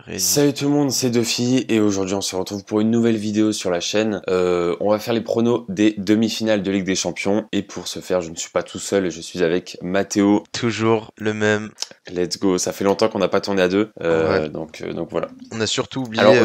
Ready. Salut tout le monde, c'est Duffy et aujourd'hui on se retrouve pour une nouvelle vidéo sur la chaîne. On va faire les pronos des demi-finales de Ligue des Champions et pour ce faire je ne suis pas tout seul, je suis avec Mathéo. Toujours le même. Let's go, ça fait longtemps qu'on n'a pas tourné à deux, Ouais. donc voilà. On a surtout oublié Alors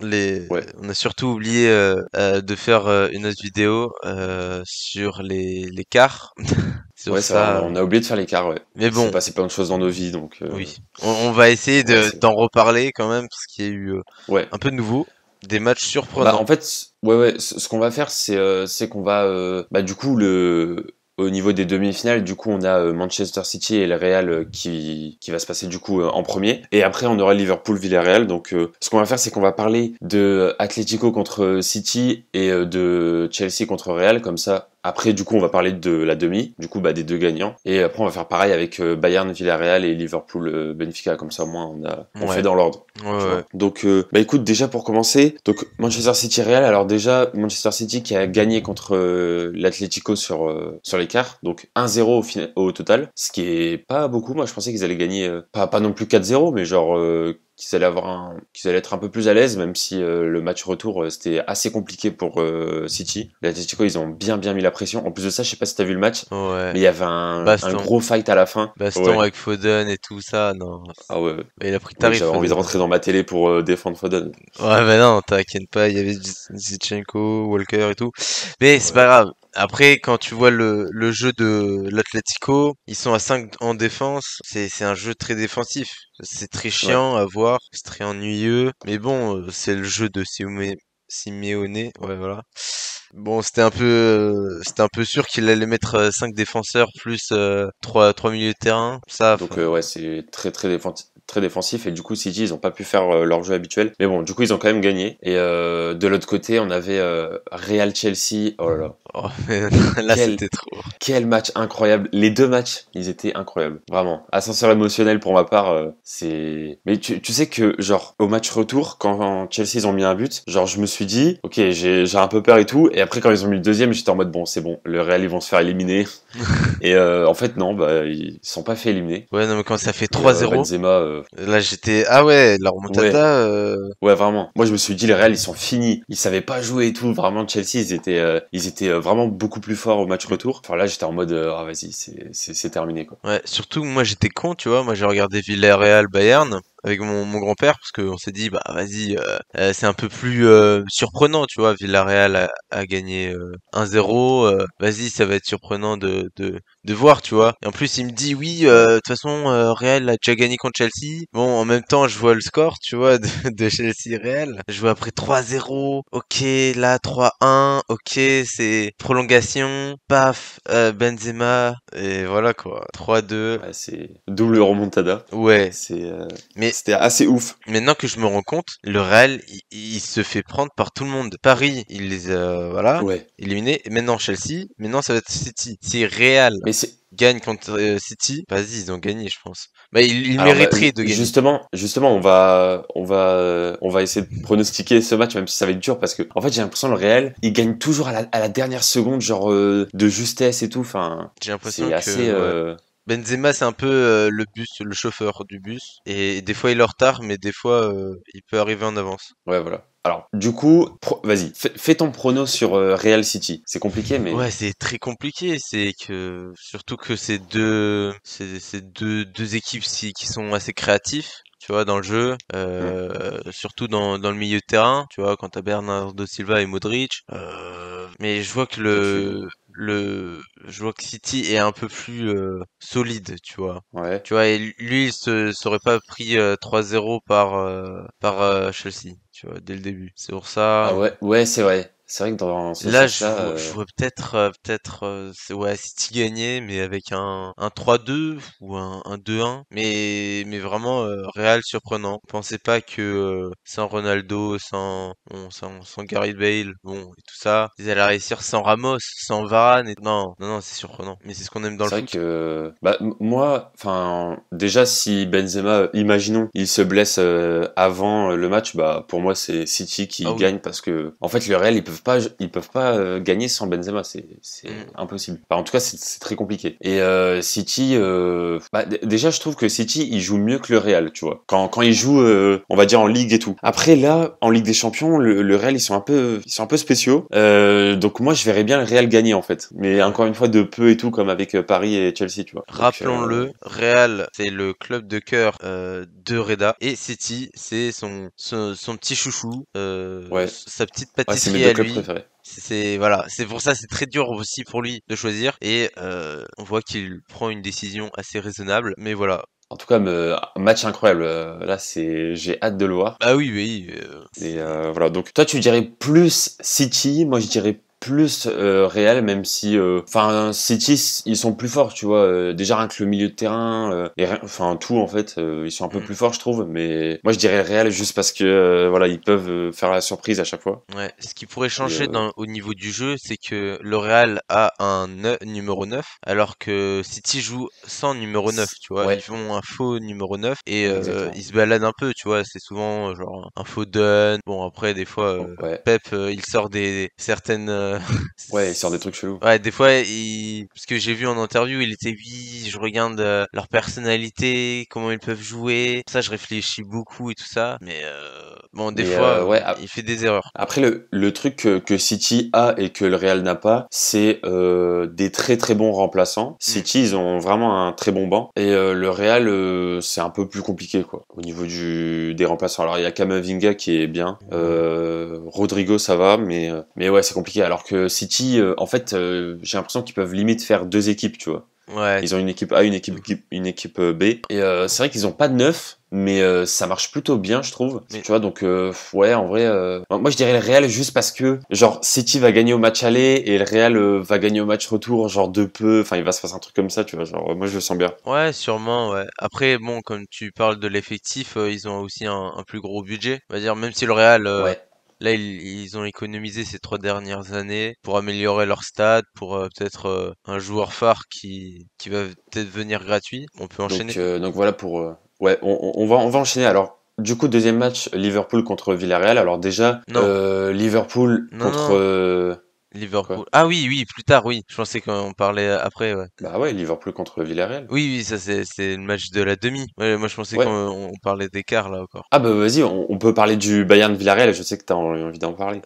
ouais, on a surtout oublié de faire une autre vidéo sur les quarts. Sur ouais c'est vrai, ça. on a oublié de faire l'écart, ouais. Mais Il s'est bon, passé plein de choses dans nos vies donc oui. On va essayer ouais, c'est... d'en reparler quand même parce qu'il y a eu Ouais. un peu de nouveau, des matchs Bah surprenants. en fait, ouais, ce qu'on va faire, c'est qu'on va, bah du coup au niveau des demi-finales, du coup on a Manchester City et le Real qui va se passer du coup en premier, et après on aura Liverpool-Villarreal. Donc ce qu'on va faire, c'est qu'on va parler de Atlético contre City et de Chelsea contre Real, comme ça. Après, du coup, on va parler de la demi, du coup, bah, des deux gagnants. Et après, on va faire pareil avec Bayern, Villarreal et Liverpool, Benfica. Comme ça, au moins, on fait Ouais. dans l'ordre. Ouais, Tu ouais. vois. Donc, bah écoute, déjà pour commencer, donc Manchester City Real. Alors déjà, Manchester City qui a gagné contre l'Atlético sur l'écart, donc 1-0 au total, ce qui est pas beaucoup. Moi, je pensais qu'ils allaient gagner pas non plus 4-0, mais genre qu'ils allaient être un peu plus à l'aise, même si le match retour c'était assez compliqué pour City. L'Atlético, ils ont bien mis la pression. En plus de ça, je sais pas si t'as vu le match, Ouais. mais il y avait un Baston. gros fight à la fin. Baston Ouais. avec Foden et tout ça, non. Ah ouais. Il a pris Mec, tarif j'avais envie de Foden. rentrer dans ma télé pour défendre Foden. Ouais, mais non, t'inquiète pas, il y avait Zinchenko, Walker et tout. Mais c'est pas Ouais. grave. Après, quand tu vois le jeu de l'Atlético, ils sont à 5 en défense. C'est un jeu très défensif. C'est très Ouais. chiant à voir, c'est très ennuyeux. Mais bon, c'est le jeu de Simeone. Ouais, voilà. Bon, c'était un peu sûr qu'il allait mettre 5 défenseurs plus trois milieux de terrain. Ça, Donc ouais, c'est très défensif, et du coup City ils ont pas pu faire leur jeu habituel. Mais bon, du coup ils ont quand même gagné. Et de l'autre côté, on avait Real Chelsea. Oh là là. oh, mais là, Quel c'était trop. quel match incroyable. Les deux matchs, ils étaient incroyables. Vraiment. Ascenseur émotionnel pour ma part, c'est... Mais tu sais que, genre, au match retour, quand Chelsea, ils ont mis un but, genre, je me suis dit, ok, j'ai un peu peur et tout. Et après, quand ils ont mis le deuxième, j'étais en mode, bon, c'est bon, le Real, ils vont se faire éliminer. Et en fait, non, bah, ils se sont pas fait éliminer. Ouais, non, mais quand ça fait Et 3-0, Benzema, là j'étais, ah ouais, la ouais, remontada, ouais, vraiment. Moi, je me suis dit, les Real, ils sont finis. Ils savaient pas jouer et tout. Vraiment, Chelsea, ils étaient vraiment beaucoup plus forts au match retour. Enfin, là, j'étais en mode, ah, vas-y, c'est terminé, quoi. ouais, surtout moi j'étais con, tu vois, moi j'ai regardé Villarreal Bayern avec mon grand-père parce qu'on s'est dit bah vas-y, c'est un peu plus surprenant, tu vois, Villarreal a gagné 1-0, vas-y, ça va être surprenant de voir, tu vois. Et en plus il me dit oui, Ouais. de toute façon Real a déjà gagné contre Chelsea. Bon, en même temps, je vois le score, tu vois, de Chelsea Real. Je vois après 3-0, OK, là 3-1, OK, c'est prolongation, paf, Benzema et voilà quoi. 3-2. Ouais, c'est double remontada. Ouais, C'est, mais c'était assez ouf. maintenant que je me rends compte, le Real, il se fait prendre par tout le monde. Paris, il les a, voilà, Ouais. éliminés. Et maintenant Chelsea, maintenant ça va être City. Si Real Mais c'est, gagne contre City, vas-y, ils ont gagné, je pense. Bah, ils alors, bah, mériteraient de gagner. justement, on va essayer de pronostiquer ce match, même si ça va être dur, parce que, en fait, j'ai l'impression que le Real, il gagne toujours à la dernière seconde, genre, de justesse et tout. Enfin, J'ai l'impression c'est assez, que ouais. Benzema, c'est un peu le bus, le chauffeur du bus. Et des fois, il est en retard, mais des fois, il peut arriver en avance. ouais, voilà. Alors, du coup, vas-y, fais ton prono sur Real City. C'est compliqué, mais Ouais, c'est très compliqué. C'est que surtout que c'est deux équipes qui sont assez créatifs. Tu vois, dans le jeu, hmm, surtout dans le milieu de terrain, tu vois, quand t'as Bernardo Silva et Modric. Mais je vois que toi, tu, je vois que City est un peu plus solide, tu vois. ouais. Tu vois, et lui, il se serait pas pris 3-0 par Chelsea, tu vois, dès le début. C'est pour ça. Ah ouais, ouais, c'est vrai. C'est vrai que dans ce Là, sens-là, je vois peut-être, c'est ouais, City gagner, mais avec un 3-2 ou un 2-1. Mais vraiment, Real surprenant. Je pensais pas que sans Ronaldo, sans Gareth Bale, bon, et tout ça, ils allaient réussir sans Ramos, sans Varane. Non, non, non, c'est surprenant. Mais c'est ce qu'on aime dans le c'est vrai foot. que bah, moi, enfin, déjà si Benzema, imaginons, il se blesse avant le match, bah pour moi c'est City Ah qui oui, gagne, parce que en fait le Real ils peuvent ils peuvent pas gagner sans Benzema, c'est impossible. Enfin, en tout cas, c'est très compliqué. Et City, déjà, je trouve que City, il joue mieux que le Real, tu vois. Quand il joue, on va dire en Ligue et tout. Après là, en Ligue des Champions, le Real, ils sont un peu spéciaux. Donc moi, je verrais bien le Real gagner en fait. Mais encore une fois, de peu et tout, comme avec Paris et Chelsea, tu vois. Donc, Rappelons-le, Real, c'est le club de cœur de Reda et City, c'est son petit chouchou, ouais, sa petite ouais, c'est mes pâtisserie deux à clubs lui. préférés. C'est voilà, c'est pour ça c'est très dur aussi pour lui de choisir et on voit qu'il prend une décision assez raisonnable. Mais voilà. En tout cas, match incroyable. Là, j'ai hâte de le voir. Ah oui, oui, Et voilà. Donc, toi, tu dirais plus City. Moi, je dirais plus Real, même si, enfin, City, ils sont plus forts, tu vois. Déjà, rien que le milieu de terrain, enfin, tout, en fait, ils sont un peu mm, plus forts, je trouve. Mais moi, je dirais Real juste parce que, voilà, ils peuvent faire la surprise à chaque fois. ouais. Ce qui pourrait Et, changer au niveau du jeu, c'est que le Real a un numéro 9, alors que City joue sans numéro 9, tu vois. Ils ouais, font un faux numéro 9 et exactement. ils se baladent un peu, tu vois. C'est souvent genre un faux Foden. Bon, après, des fois, Ouais, Pep, il sort certaines... ouais, ils sortent des trucs chelous. Ouais, des fois, parce que j'ai vu en interview, il était, oui, je regarde leur personnalité, comment ils peuvent jouer. Ça, je réfléchis beaucoup et tout ça. Mais bon, des Mais fois, ouais, il fait des erreurs. après, le truc que City a et que le Real n'a pas, c'est des très très bons remplaçants. Mm. City, ils ont vraiment un très bon banc. Et le Real, c'est un peu plus compliqué, quoi, au niveau des remplaçants. Alors, il y a Camavinga qui est bien. Ouais. Rodrigo, ça va, mais ouais, c'est compliqué. Alors que City, en fait, j'ai l'impression qu'ils peuvent limite faire deux équipes, tu vois. Ouais. Ils ont une équipe A, une équipe B. Et c'est vrai qu'ils ont pas de neuf, mais ça marche plutôt bien, je trouve. Mais Tu vois, donc ouais, en vrai, moi je dirais le Real juste parce que genre City va gagner au match aller et le Real va gagner au match retour, genre de peu. Enfin, il va se passer un truc comme ça, tu vois. Genre, moi je le sens bien. ouais, sûrement, ouais. Après, bon, comme tu parles de l'effectif, ils ont aussi un plus gros budget. On va dire, même si le Real, Ouais. là, ils ont économisé ces 3 dernières années pour améliorer leur stade, pour peut-être un joueur phare qui va peut-être venir gratuit. On peut enchaîner. Donc voilà pour. Ouais, on va enchaîner. Alors, du coup, deuxième match, Liverpool contre Villarreal. Alors déjà, Non, Liverpool non, contre non, quoi? Liverpool. Ah oui, oui, plus tard, oui. Je pensais qu'on parlait après, ouais. Bah ouais, Liverpool contre Villarreal. Oui, oui, ça c'est le match de la demi. Ouais, moi je pensais qu'on Ouais. on parlait d'écart là encore. Ah bah vas-y, on peut parler du Bayern Villarreal, je sais que t'as envie d'en parler.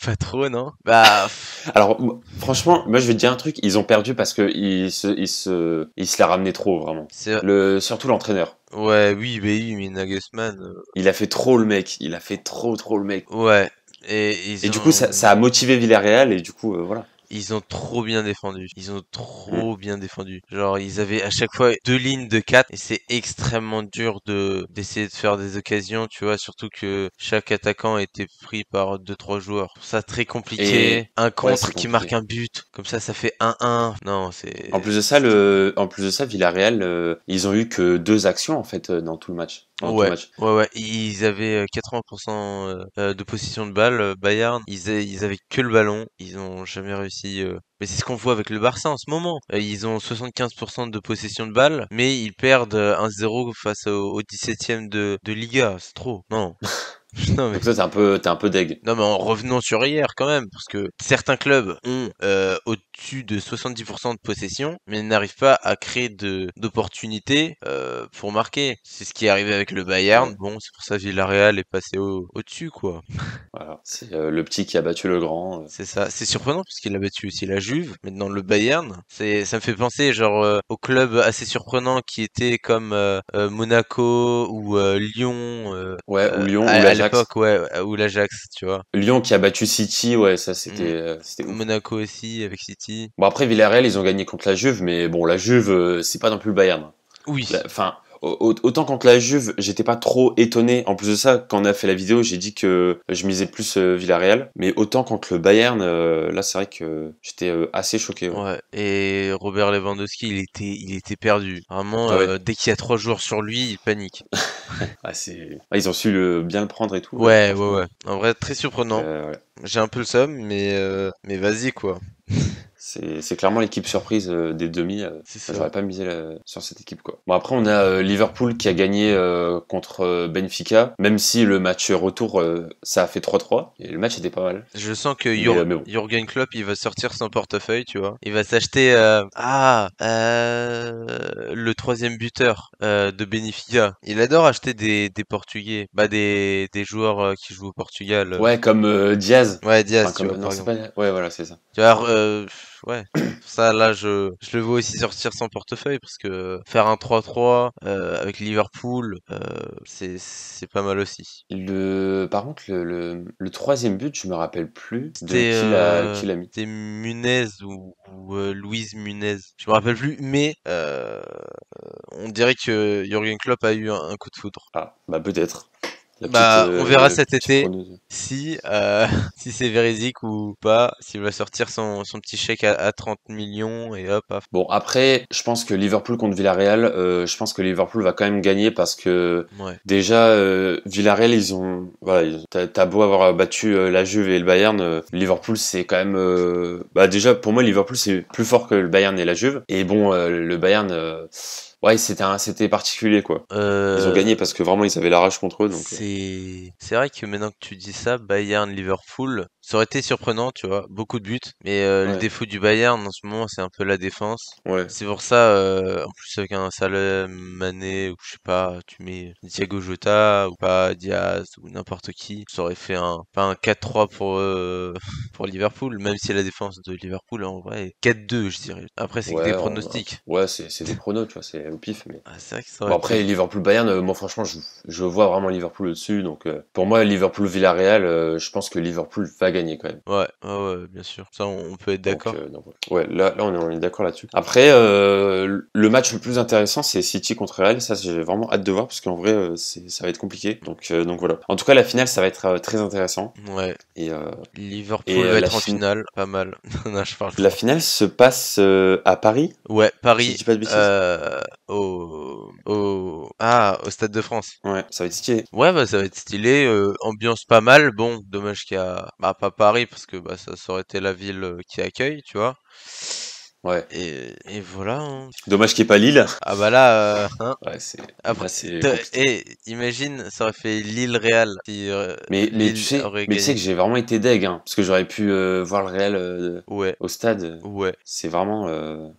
Pas trop, non? Bah, Alors franchement, moi je vais te dire un truc, ils ont perdu parce que ils se la ramenaient trop vraiment. c'est Surtout l'entraîneur. ouais, oui, mais Nagelsmann, Il a fait trop le mec, il a fait trop le mec. ouais. Et Et du coup ça a motivé Villarreal et du coup voilà. ils ont trop bien défendu. Ils ont Mm. trop bien défendu. Genre, ils avaient à chaque fois deux lignes de 4 et c'est extrêmement dur d'essayer de faire des occasions, tu vois, surtout que chaque attaquant était pris par deux trois joueurs. Ça très compliqué. Et Un ouais, c'est contre qui marque compliqué. un but, comme ça fait 1-1. Non, En plus de ça, Villarreal, ils ont eu que deux actions en fait dans tout le match, dans tout le ouais, match. ouais. Ils avaient 80% de possession de balle. Bayern, ils avaient que le ballon. Ils ont jamais réussi. Mais c'est ce qu'on voit avec le Barça en ce moment. Ils ont 75% de possession de balle, mais ils perdent 1-0 face au 17e de Liga. C'est trop. Non. Non mais Donc ça t'es un peu deg. non mais en revenant sur hier quand même, parce que certains clubs ont au-dessus de 70% de possession, mais n'arrivent pas à créer d'opportunités pour marquer. C'est ce qui est arrivé avec le Bayern. Ouais. Bon, c'est pour ça que Villarreal est passé au-dessus, quoi. Voilà, c'est le petit qui a battu le grand. C'est ça. C'est surprenant parce qu'il a battu aussi la Juve, maintenant le Bayern. Ça me fait penser genre aux clubs assez surprenants qui étaient comme Monaco ou Lyon Ouais, ou Lyon ou à l'Ajax. l'époque, ouais, ou l'Ajax, tu vois. Lyon qui a battu City, ouais, ça Mm. c'était ouf. Monaco aussi avec City. Bon après Villarreal ils ont gagné contre la Juve, mais bon la Juve c'est pas non plus le Bayern. Oui. Enfin autant contre la Juve j'étais pas trop étonné. En plus de ça quand on a fait la vidéo j'ai dit que je misais plus Villarreal, mais autant contre le Bayern là c'est vrai que j'étais assez choqué. Ouais. Ouais. Et Robert Lewandowski, il était perdu. Vraiment, Ah ouais. dès qu'il y a trois joueurs sur lui, il panique. Ah, ils ont su bien le prendre et tout. Ouais, ouais, Franchement. ouais. En vrai, très surprenant. Ouais. J'ai un peu le seum, mais vas-y quoi. C'est clairement l'équipe surprise des demi. C'est ça. J'aurais pas misé sur cette équipe, quoi. Bon, après, on a Liverpool qui a gagné contre Benfica, même si le match retour, ça a fait 3-3, et le match était pas mal. Je sens que Mais bon. Jürgen Klopp, il va sortir son portefeuille, tu vois. Il va s'acheter le troisième buteur de Benfica. Il adore acheter des Portugais, bah des joueurs qui jouent au Portugal. Ouais, comme Diaz. Ouais, Diaz, Enfin, tu comme... vois, Non, par c'est exemple. pas... Ouais, voilà, c'est ça. Tu vois, ouais. Ça, là, je le vois aussi sortir son portefeuille parce que faire un 3-3 avec Liverpool, c'est pas mal aussi. Par contre, le troisième but, je me rappelle plus de C'était qui l'a mis. c'était Munez ou Louise Munez. Je me rappelle plus, mais on dirait que Jürgen Klopp a eu un coup de foudre. Ah, bah peut-être. Bah, on verra cet Petite été pronos. si si c'est véridique ou pas, s'il va sortir son petit chèque à 30 millions et hop, paf. Bon, après, je pense que Liverpool contre Villarreal, je pense que Liverpool va quand même gagner parce que Ouais. déjà, Villarreal, voilà, t'as beau avoir battu la Juve et le Bayern, Liverpool, c'est quand même, bah déjà, pour moi, Liverpool, c'est plus fort que le Bayern et la Juve. Et bon, le Bayern, ouais, c'était particulier, quoi. Ils ont Euh, gagné parce que vraiment, ils avaient la rage contre eux, donc. c'est vrai que maintenant que tu dis ça, Bayern Liverpool, ça aurait été surprenant, tu vois, beaucoup de buts, mais le Ouais, défaut du Bayern en ce moment, c'est un peu la défense. ouais. C'est pour ça, en plus avec un Salah, Mané ou je sais pas, tu mets Thiago Jota ou pas Diaz ou n'importe qui, ça aurait fait pas un 4-3 pour pour Liverpool, même si la défense de Liverpool en vrai est 4-2, je dirais. Après c'est que des Ouais, pronostics. ouais, c'est des pronos, tu vois, c'est au pif, mais. Ah, c'est vrai que ça Bon, aurait été. après, Liverpool-Bayern, moi, franchement, je vois vraiment Liverpool au-dessus. Donc, pour moi, Liverpool-Villarreal, je pense que Liverpool va gagner quand même. Ouais, ouais, ouais, bien sûr. Ça, on peut être d'accord. Donc, ouais, là on est d'accord là-dessus. Après, le match le plus intéressant, c'est City contre Real. Ça, j'ai vraiment hâte de voir parce qu'en vrai, ça va être compliqué. Donc voilà. En tout cas, la finale, ça va être très intéressant. Ouais. Et, Liverpool va la, être en finale, pas mal. Non, je parle la trop. finale se passe à Paris, Ouais, si je Paris, dis pas de bêtises. au Stade de France. Ouais, ça va être stylé. Ouais, bah ça va être stylé, ambiance pas mal. Bon, dommage qu'il y a, bah pas Paris parce que bah ça aurait été la ville qui accueille, tu vois. Ouais. Et voilà, hein. Dommage qu'il n'y ait pas Lille. Ah bah là, hein. Ouais, Après, là, c'est compliqué. imagine, ça aurait fait Lille-Real si Lille aurait Mais tu sais gagné. que j'ai vraiment été deg, hein, parce que j'aurais pu voir le Real Ouais, au stade. ouais. C'est vraiment.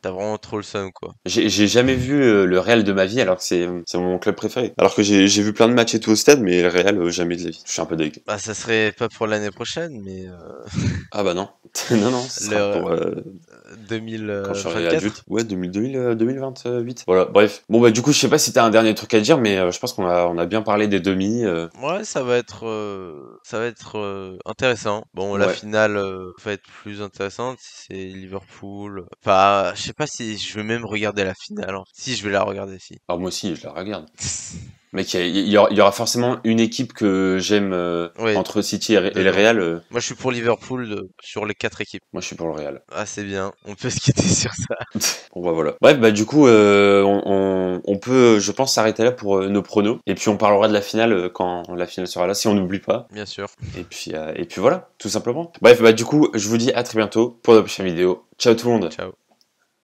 T'as vraiment trop le seum, quoi. J'ai jamais vu le Real de ma vie, alors que c'est mon club préféré. Alors que j'ai vu plein de matchs et tout au stade, mais le Real jamais de la vie. Je suis un peu deg. Bah, ça serait pas pour l'année prochaine, mais Ah bah non, non non, ce sera le pour quand je serai adulte. 2024. Ouais, 2028. Voilà, bref. Bon bah du coup, je sais pas si t'as un dernier truc à dire, mais je pense on a bien parlé des demi. Ouais, ça va être intéressant. Bon, la Ouais. finale va être plus intéressante si c'est Liverpool. Enfin, je sais pas si je vais même regarder la finale, hein. Si, je vais la regarder, si. Alors moi aussi, je la regarde. Mec, il y aura forcément une équipe que j'aime Ouais, entre City et le dedans. Real. Moi, je suis pour Liverpool sur les quatre équipes. Moi, je suis pour le Real. Ah, c'est bien. On peut se quitter sur ça. Bon, bah voilà. Bref, bah du coup, on peut, je pense, s'arrêter là pour nos pronos. Et puis, on parlera de la finale quand la finale sera là, si on n'oublie pas. Bien sûr. Et puis voilà, tout simplement. Bref, bah du coup, je vous dis à très bientôt pour la prochaine vidéo. Ciao tout le monde. Ciao.